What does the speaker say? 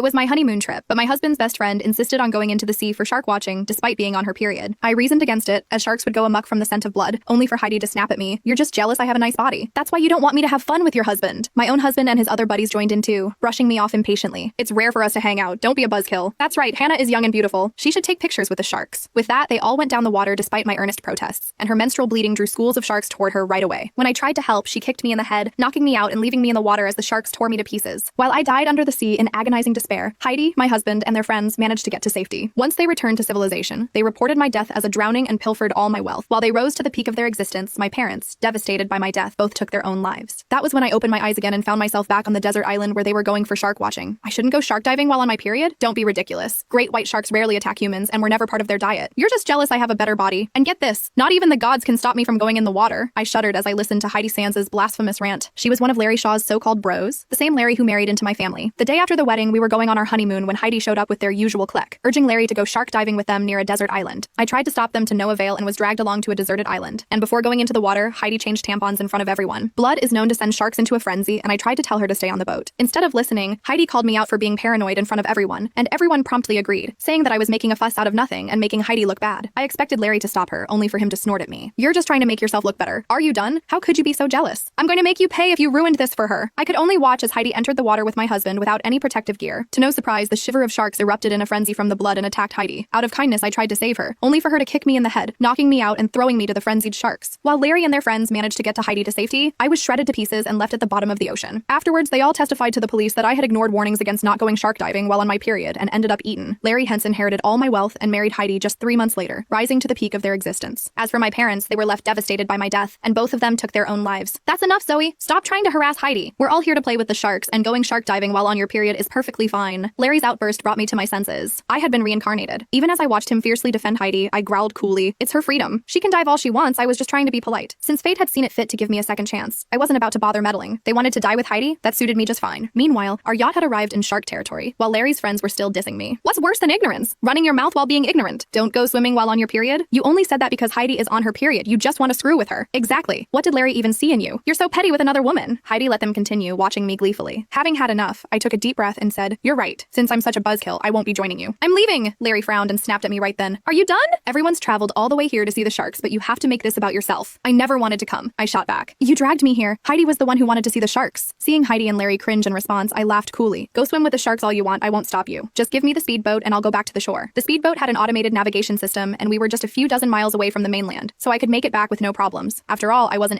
It was my honeymoon trip, but my husband's best friend insisted on going into the sea for shark watching despite being on her period. I reasoned against it, as sharks would go amok from the scent of blood, only for Heidi to snap at me. "You're just jealous I have a nice body. That's why you don't want me to have fun with your husband." My own husband and his other buddies joined in too, brushing me off impatiently. "It's rare for us to hang out. Don't be a buzzkill. That's right, Hannah is young and beautiful. She should take pictures with the sharks." With that, they all went down the water despite my earnest protests, and her menstrual bleeding drew schools of sharks toward her right away. When I tried to help, she kicked me in the head, knocking me out and leaving me in the water as the sharks tore me to pieces. While I died under the sea in agonizing despair, Heidi, my husband, and their friends managed to get to safety. Once they returned to civilization, they reported my death as a drowning and pilfered all my wealth. While they rose to the peak of their existence, my parents, devastated by my death, both took their own lives. That was when I opened my eyes again and found myself back on the desert island where they were going for shark watching. I shouldn't go shark diving while on my period? Don't be ridiculous. Great white sharks rarely attack humans and were never part of their diet. You're just jealous I have a better body. And get this, not even the gods can stop me from going in the water. I shuddered as I listened to Heidi Sands's blasphemous rant. She was one of Larry Shaw's so-called bros, the same Larry who married into my family. The day after the wedding, we were going on our honeymoon when Heidi showed up with their usual clique, urging Larry to go shark diving with them near a desert island. I tried to stop them to no avail and was dragged along to a deserted island. And before going into the water, Heidi changed tampons in front of everyone. Blood is known to send sharks into a frenzy, and I tried to tell her to stay on the boat. Instead of listening, Heidi called me out for being paranoid in front of everyone, and everyone promptly agreed, saying that I was making a fuss out of nothing and making Heidi look bad. I expected Larry to stop her, only for him to snort at me. "You're just trying to make yourself look better. Are you done? How could you be so jealous? I'm going to make you pay if you ruined this for her." I could only watch as Heidi entered the water with my husband without any protective gear. To no surprise, the shiver of sharks erupted in a frenzy from the blood and attacked Heidi. Out of kindness, I tried to save her, only for her to kick me in the head, knocking me out and throwing me to the frenzied sharks. While Larry and their friends managed to get to Heidi to safety, I was shredded to pieces and left at the bottom of the ocean. Afterwards, they all testified to the police that I had ignored warnings against not going shark diving while on my period and ended up eaten. Larry hence inherited all my wealth and married Heidi just 3 months later, rising to the peak of their existence. As for my parents, they were left devastated by my death, and both of them took their own lives. That's enough, Zoe. Stop trying to harass Heidi. We're all here to play with the sharks, and going shark diving while on your period is perfectly fine. Larry's outburst brought me to my senses. I had been reincarnated. Even as I watched him fiercely defend Heidi, I growled coolly, "It's her freedom. She can dive all she wants. I was just trying to be polite." Since fate had seen it fit to give me a second chance, I wasn't about to bother meddling. They wanted to die with Heidi? That suited me just fine. Meanwhile, our yacht had arrived in shark territory, while Larry's friends were still dissing me. What's worse than ignorance? Running your mouth while being ignorant. Don't go swimming while on your period? You only said that because Heidi is on her period. You just want to screw with her. Exactly. What did Larry even see in you? You're so petty with another woman. Heidi let them continue, watching me gleefully. Having had enough, I took a deep breath and said, "You're right. Since I'm such a buzzkill, I won't be joining you." "I'm leaving." Larry frowned and snapped at me right then. "Are you done? Everyone's traveled all the way here to see the sharks, but you have to make this about yourself." "I never wanted to come," I shot back. "You dragged me here. Heidi was the one who wanted to see the sharks." Seeing Heidi and Larry cringe in response, I laughed coolly. "Go swim with the sharks all you want. I won't stop you. Just give me the speedboat and I'll go back to the shore." The speedboat had an automated navigation system, and we were just a few dozen miles away from the mainland, so I could make it back with no problems. After all, I wasn't